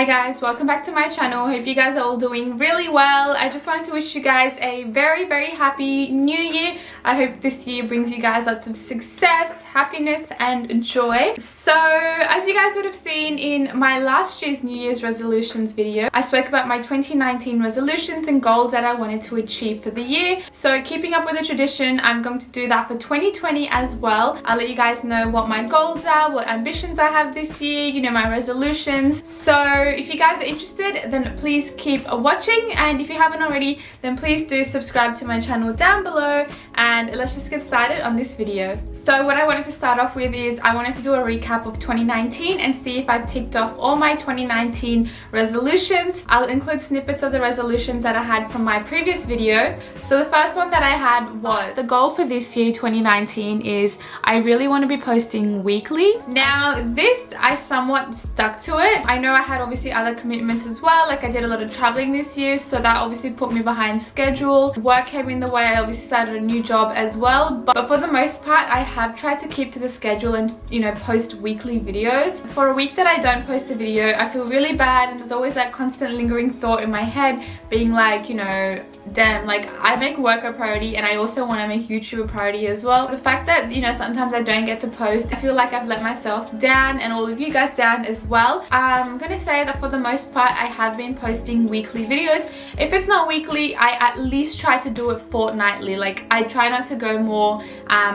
guys, welcome back to my channel. Hope you guys are all doing really well. I just wanted to wish you guys a very happy new year. I hope this year brings you guys lots of success, happiness and joy. So as you guys would have seen in my last year's New Year's resolutions video, I spoke about my 2019 resolutions and goals that I wanted to achieve for the year. So keeping up with the tradition, I'm going to do that for 2020 as well. I'll let you guys know what my goals are, what ambitions I have this year, you know, my resolutions. So if you guys are interested, then please keep watching, and if you haven't already, then please do subscribe to my channel down below, and let's just get started on this video. So what I wanted to start off with is I wanted to do a recap of 2019 and see if I've ticked off all my 2019 resolutions. I'll include snippets of the resolutions that I had from my previous video. So the first one that I had was the goal for this year 2019 is I really want to be posting weekly. Now this, I somewhat stuck to it. I know I had obviously other commitments as well, like I did a lot of traveling this year, so that obviously put me behind schedule. Work came in the way. I obviously started a new job as well, but for the most part I have tried to keep to the schedule and, you know, post weekly videos. For a week that I don't post a video, I feel really bad, and there's always that constant lingering thought in my head being like, you know, damn, like I make work a priority and I also want to make YouTube a priority as well. The fact that, you know, sometimes I don't get to post, I feel like I've let myself down and all of you guys down as well. I'm gonna say that for the most part I have been posting weekly videos. If it's not weekly, I at least try to do it fortnightly. Like I try not to go more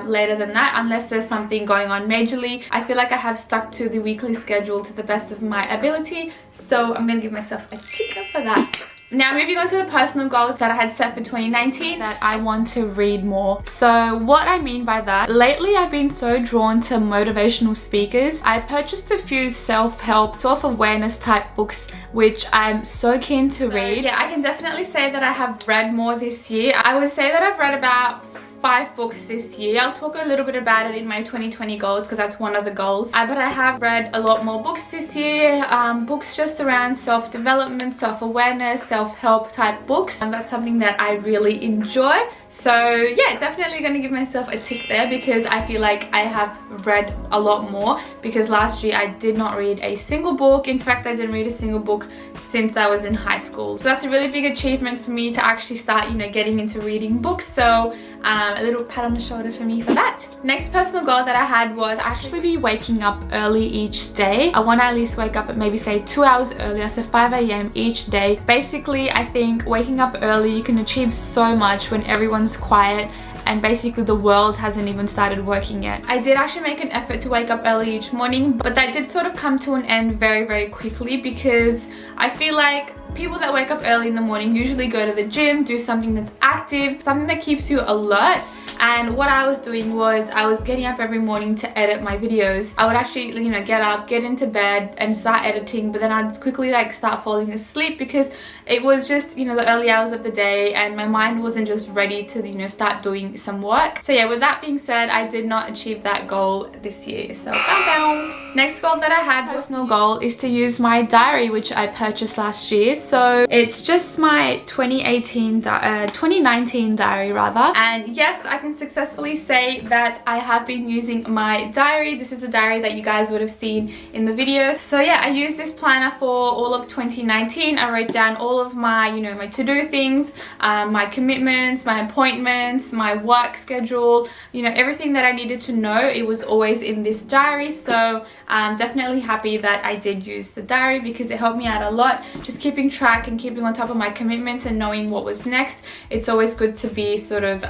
later than that unless there's something going on majorly. I feel like I have stuck to the weekly schedule to the best of my ability, so I'm gonna give myself a tick up for that. Now moving on to the personal goals that I had set for 2019, that I want to read more. So what I mean by that, lately I've been so drawn to motivational speakers. I purchased a few self-help, self-awareness type books which I'm so keen to read. Yeah, I can definitely say that I have read more this year. I would say that I've read about 5 books this year. I'll talk a little bit about it in my 2020 goals because that's one of the goals. But I have read a lot more books this year, books just around self-development, self-awareness, self-help type books. That's something that I really enjoy. So yeah, definitely gonna give myself a tick there because I feel like I have read a lot more, because last year I did not read a single book. In fact, I didn't read a single book since I was in high school. So that's a really big achievement for me to actually start, you know, getting into reading books. So a little pat on the shoulder for me for that. Next personal goal that I had was actually be waking up early each day. I want to at least wake up at maybe say 2 hours earlier, so 5 AM each day. Basically, I think waking up early, you can achieve so much when everyone's quiet and basically the world hasn't even started working yet. I did actually make an effort to wake up early each morning, but that did sort of come to an end very quickly, because I feel like people that wake up early in the morning usually go to the gym, do something that's active, something that keeps you alert. And what I was doing was I was getting up every morning to edit my videos. I would actually, you know, get up, get into bed and start editing, but then I'd quickly like start falling asleep because it was just, you know, the early hours of the day and my mind wasn't just ready to, you know, start doing some work. So yeah, with that being said, I did not achieve that goal this year. So down. Next goal that I had, personal goal, is to use my diary, which I purchased last year. So it's just my 2019 diary rather. And yes, I can successfully say that I have been using my diary. This is a diary that you guys would have seen in the videos. So yeah, I used this planner for all of 2019. I wrote down all of my, you know, my to-do things, my commitments, my appointments, my work schedule, you know, everything that I needed to know. It was always in this diary. So I'm definitely happy that I did use the diary because it helped me out a lot, just keeping track and keeping on top of my commitments and knowing what was next. It's always good to be sort of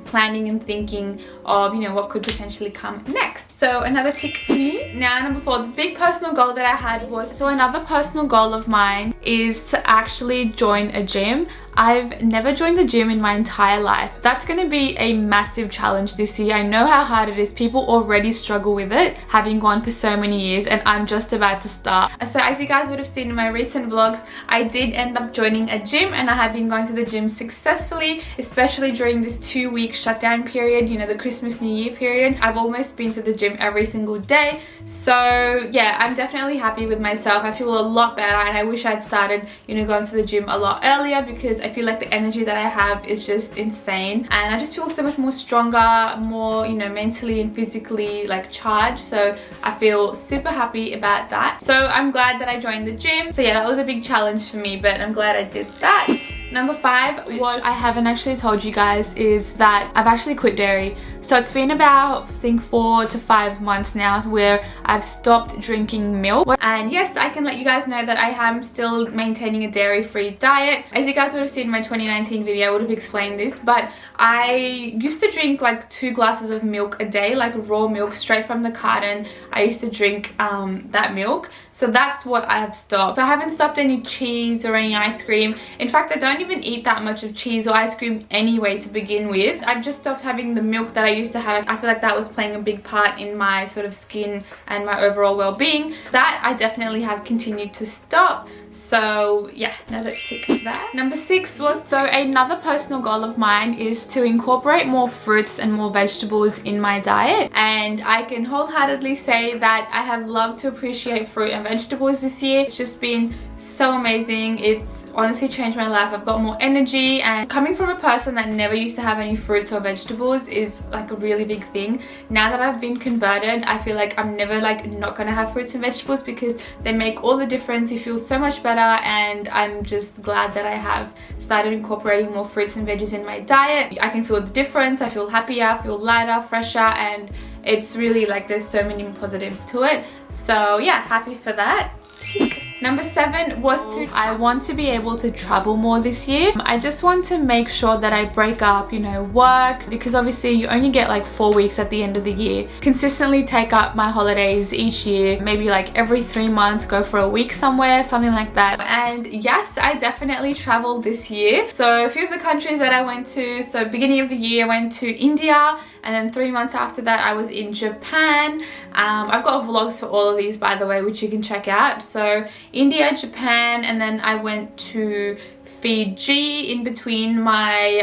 planning and thinking of, you know, what could potentially come next. So another tick for me. Now number 4, the big personal goal that I had was, so another personal goal of mine is to actually join a gym. I've never joined the gym in my entire life. That's going to be a massive challenge this year. I know how hard it is. People already struggle with it, having gone for so many years, and I'm just about to start. So as you guys would have seen in my recent vlogs, I did end up joining a gym and I have been going to the gym successfully, especially during this 2-week shutdown period, you know, the Christmas New Year period, I've almost been to the gym every single day. So yeah, I'm definitely happy with myself. I feel a lot better, and I wish I'd started, you know, going to the gym a lot earlier, because I feel like the energy that I have is just insane, and I just feel so much more stronger, more, you know, mentally and physically like charged. So I feel super happy about that. So I'm glad that I joined the gym. So yeah, that was a big challenge for me, but I'm glad I did that. Number 5 was, I haven't actually told you guys, is that I've actually quit dairy. So it's been about, I think, 4 to 5 months now where I've stopped drinking milk. And yes, I can let you guys know that I am still maintaining a dairy-free diet. As you guys would have seen in my 2019 video, I would have explained this, but I used to drink like 2 glasses of milk a day, like raw milk straight from the carton. I used to drink that milk. So that's what I have stopped. So I haven't stopped any cheese or any ice cream. In fact, I don't even eat that much of cheese or ice cream anyway to begin with. I've just stopped having the milk that I used to have. I feel like that was playing a big part in my sort of skin and my overall well-being. That I definitely have continued to stop. So yeah, now let's tick that. Number 6 was, so another personal goal of mine is to incorporate more fruits and more vegetables in my diet. And I can wholeheartedly say that I have loved to appreciate fruit and vegetables this year. It's just been so amazing. It's honestly changed my life. I've got more energy, and coming from a person that never used to have any fruits or vegetables is like a really big thing. Now that I've been converted, I feel like I'm never like not gonna have fruits and vegetables, because they make all the difference. You feel so much better, and I'm just glad that I have started incorporating more fruits and veggies in my diet. I can feel the difference. I feel happier, I feel lighter, fresher, and it's really like there's so many positives to it. So yeah, happy for that. Number 7 was I want to be able to travel more this year. I just want to make sure that I break up, you know, work, because obviously you only get like 4 weeks at the end of the year. Consistently take up my holidays each year, maybe like every 3 months, go for a week somewhere, something like that. And yes, I definitely traveled this year. So a few of the countries that I went to, so beginning of the year I went to India, and then 3 months after that I was in Japan. I've got vlogs for all of these, by the way, which you can check out. So India, Japan, and then I went to Fiji in between my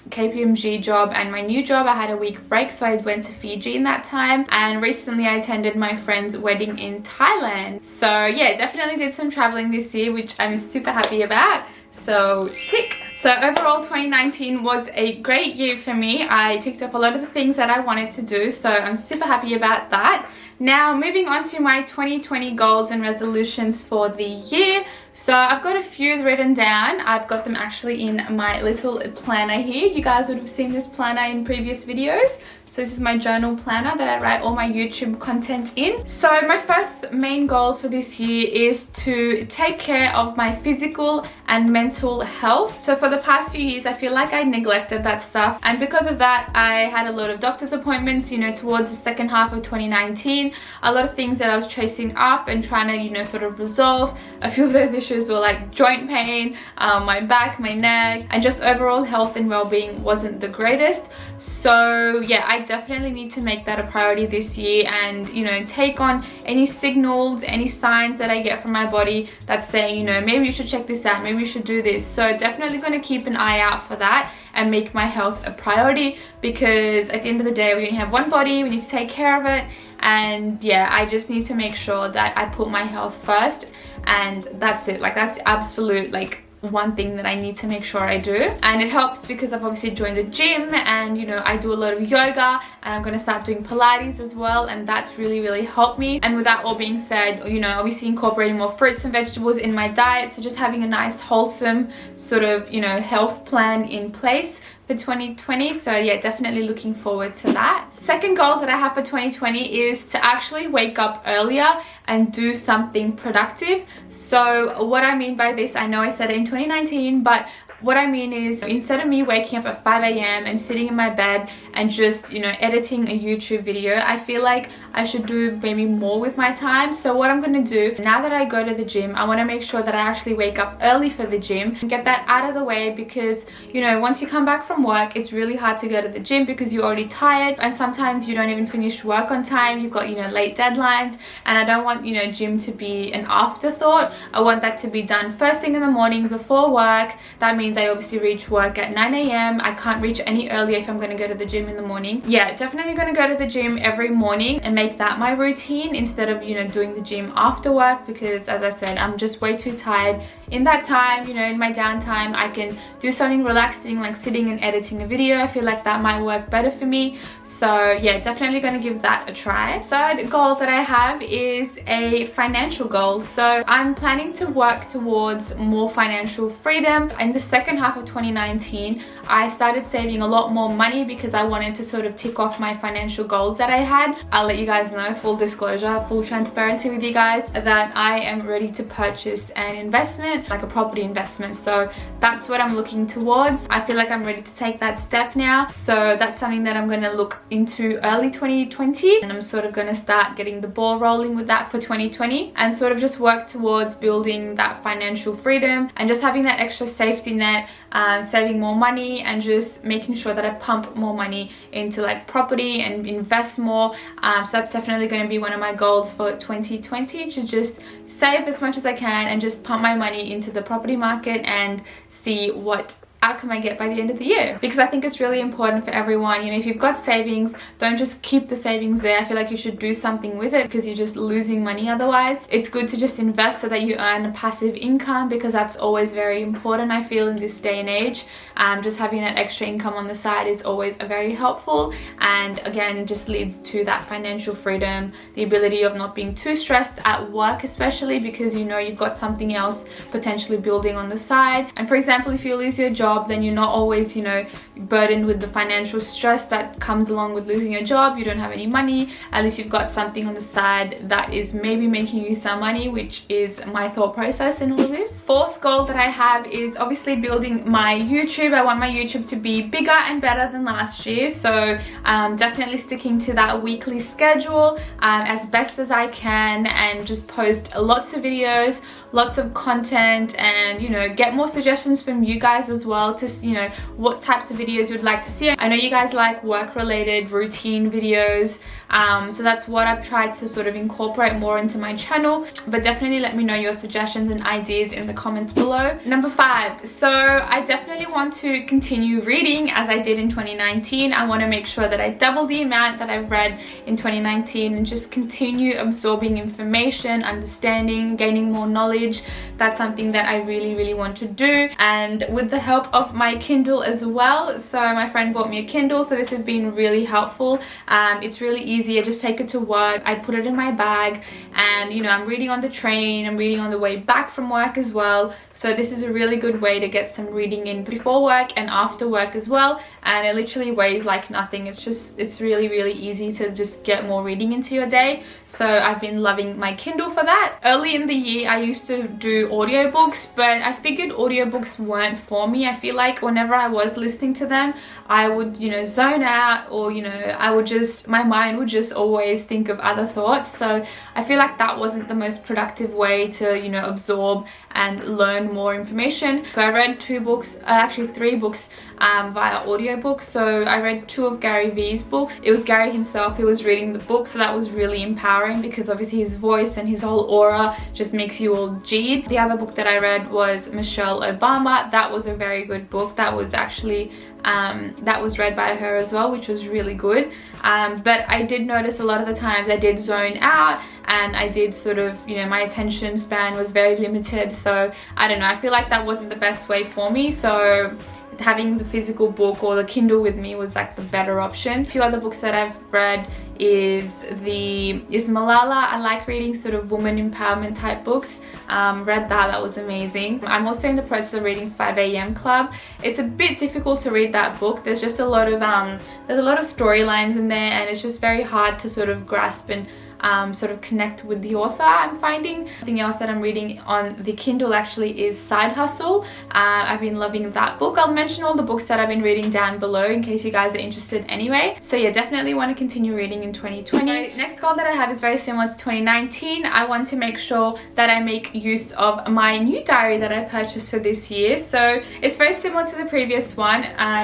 KPMG job and my new job. I had a week break, so I went to Fiji in that time. And recently I attended my friend's wedding in Thailand. So yeah, definitely did some traveling this year, which I'm super happy about. So tick. So overall 2019 was a great year for me. I ticked off a lot of the things that I wanted to do, so I'm super happy about that. Now moving on to my 2020 goals and resolutions for the year. So I've got a few written down. I've got them actually in my little planner here. You guys would have seen this planner in previous videos. So this is my journal planner that I write all my YouTube content in. So my first main goal for this year is to take care of my physical and mental health. So for the past few years, I feel like I neglected that stuff. And because of that, I had a lot of doctor's appointments, you know, towards the second half of 2019. A lot of things that I was chasing up and trying to, you know, sort of resolve. A few of those issues were like joint pain, my back, my neck, and just overall health and well-being wasn't the greatest. So yeah, I definitely need to make that a priority this year, and you know, take on any signals, any signs that I get from my body that's saying, you know, maybe you should check this out, maybe you should do this. So definitely going to keep an eye out for that and make my health a priority, because at the end of the day we only have one body, we need to take care of it. And yeah, I just need to make sure that I put my health first, and that's it. Like that's absolute like one thing that I need to make sure I do. And it helps because I've obviously joined the gym, and you know, I do a lot of yoga, and I'm going to start doing Pilates as well, and that's really helped me. And with that all being said, you know, obviously incorporating more fruits and vegetables in my diet, so just having a nice wholesome sort of, you know, health plan in place for 2020. So yeah, definitely looking forward to that. Second goal that I have for 2020 is to actually wake up earlier and do something productive. So what I mean by this, I know I said it in 2019, but what I mean is, instead of me waking up at 5 a.m. and sitting in my bed and just, you know, editing a YouTube video, I feel like I should do maybe more with my time. So what I'm going to do, now that I go to the gym, I want to make sure that I actually wake up early for the gym and get that out of the way, because, you know, once you come back from work, it's really hard to go to the gym because you're already tired, and sometimes you don't even finish work on time. You've got, you know, late deadlines, and I don't want, you know, gym to be an afterthought. I want that to be done first thing in the morning before work. That means means I obviously reach work at 9 a.m. I can't reach any earlier if I'm going to go to the gym in the morning. Yeah, definitely going to go to the gym every morning and make that my routine instead of, you know, doing the gym after work, because as I said, I'm just way too tired. In that time, you know, in my downtime, I can do something relaxing like sitting and editing a video. I feel like that might work better for me. So yeah, definitely going to give that a try. Third goal that I have is a financial goal. So I'm planning to work towards more financial freedom. In the second half of 2019, I started saving a lot more money because I wanted to sort of tick off my financial goals that I had. I'll let you guys know, full disclosure, full transparency with you guys, that I am ready to purchase an investment, like a property investment. So that's what I'm looking towards. I feel like I'm ready to take that step now. So that's something that I'm going to look into early 2020, and I'm sort of going to start getting the ball rolling with that for 2020 and sort of just work towards building that financial freedom and just having that extra safety net, saving more money and just making sure that I pump more money into like property and invest more. So that's definitely going to be one of my goals for 2020, to just save as much as I can and just pump my money into the property market and see what outcome I get by the end of the year, because I think it's really important for everyone. You know, if you've got savings, don't just keep the savings there. I feel like you should do something with it, because you're just losing money otherwise. It's good to just invest so that you earn a passive income, because that's always very important, I feel, in this day and age. Just having that extra income on the side is always very helpful, and again, just leads to that financial freedom, the ability of not being too stressed at work, especially because you know you've got something else potentially building on the side. And for example, if you lose your job, then you're not always, you know, burdened with the financial stress that comes along with losing your job. You don't have any money. At least you've got something on the side that is maybe making you some money, which is my thought process in all of this. Fourth goal that I have is obviously building my YouTube. I want my YouTube to be bigger and better than last year. So definitely sticking to that weekly schedule as best as I can, and just post lots of videos, lots of content, and, you know, get more suggestions from you guys as well, to, you know, what types of videos you'd like to see. I know you guys like work related routine videos, so that's what I've tried to sort of incorporate more into my channel, but definitely let me know your suggestions and ideas in the comments below. Number 5, so I definitely want to continue reading as I did in 2019. I want to make sure that I double the amount that I've read in 2019 and just continue absorbing information, understanding, gaining more knowledge. That's something that I really want to do, and with the help of my Kindle as well. So my friend bought me a Kindle, so this has been really helpful. It's really easy. I just take it to work, I put it in my bag, and, you know, I'm reading on the train, I'm reading on the way back from work as well. So this is a really good way to get some reading in before work and after work as well, and it literally weighs like nothing. It's really easy to just get more reading into your day. So I've been loving my Kindle for that. Early in the year I used to do audiobooks, but I figured audiobooks weren't for me. I feel like whenever I was listening to them, I would, you know, zone out, or, you know, my mind would just always think of other thoughts. So I feel like that wasn't the most productive way to, you know, absorb and learn more information. So I read 3 books via audiobooks. So I read 2 of Gary Vee's books. It was Gary himself who was reading the book, so that was really empowering, because obviously his voice and his whole aura just makes you all G'd. The other book that I read was Michelle Obama. That was a very good book. That was actually that was read by her as well, which was really good. But I did notice a lot of the times I did zone out, and I did sort of, you know, my attention span was very limited. So I don't know, I feel like that wasn't the best way for me. So having the physical book or the Kindle with me was like the better option. A few other books that I've read is Malala. I like reading sort of woman empowerment type books. Read that was amazing. I'm also in the process of reading 5 a.m. Club. It's a bit difficult to read that book. There's just a lot of storylines in there, and it's just very hard to sort of grasp and sort of connect with the author, I'm finding. Something else that I'm reading on the Kindle actually is Side Hustle. I've been loving that book. I'll mention all the books that I've been reading down below in case you guys are interested anyway. So yeah, definitely want to continue reading in 2020. So next goal that I have is very similar to 2019. I want to make sure that I make use of my new diary that I purchased for this year. So it's very similar to the previous one.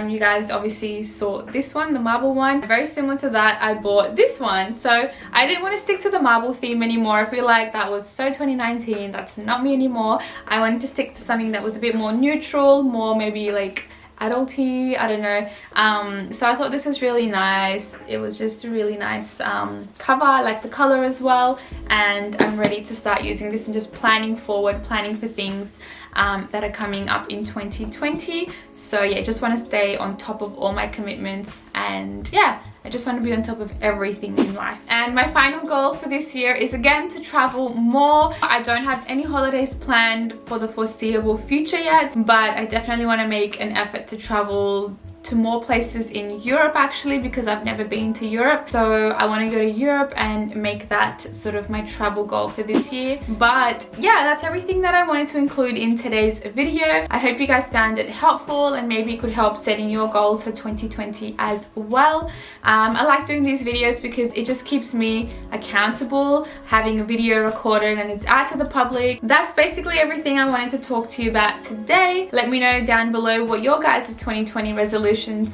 You guys obviously saw this one, the marble one. Very similar to that, I bought this one. So I didn't want to stick to the marble theme anymore. I feel like that was so 2019. That's not me anymore. I wanted to stick to something that was a bit more neutral, more maybe like adulty, I don't know. So I thought this was really nice. It was just a really nice cover. I like the color as well, and I'm ready to start using this and just planning forward, planning for things that are coming up in 2020. So yeah, just want to stay on top of all my commitments, and yeah, I just want to be on top of everything in life. And my final goal for this year is again to travel more. I don't have any holidays planned for the foreseeable future yet, but I definitely want to make an effort to travel to more places in Europe actually, because I've never been to Europe. So I want to go to Europe and make that sort of my travel goal for this year. But yeah, that's everything that I wanted to include in today's video. I hope you guys found it helpful and maybe it could help setting your goals for 2020 as well. I like doing these videos because it just keeps me accountable, having a video recorded and it's out to the public. That's basically everything I wanted to talk to you about today. Let me know down below what your guys' 2020 resolutions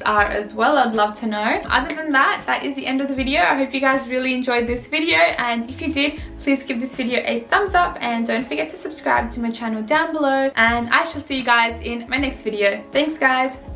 are as well. I'd love to know. Other than that, that is the end of the video. I hope you guys really enjoyed this video, and if you did, please give this video a thumbs up and don't forget to subscribe to my channel down below, and I shall see you guys in my next video. Thanks guys.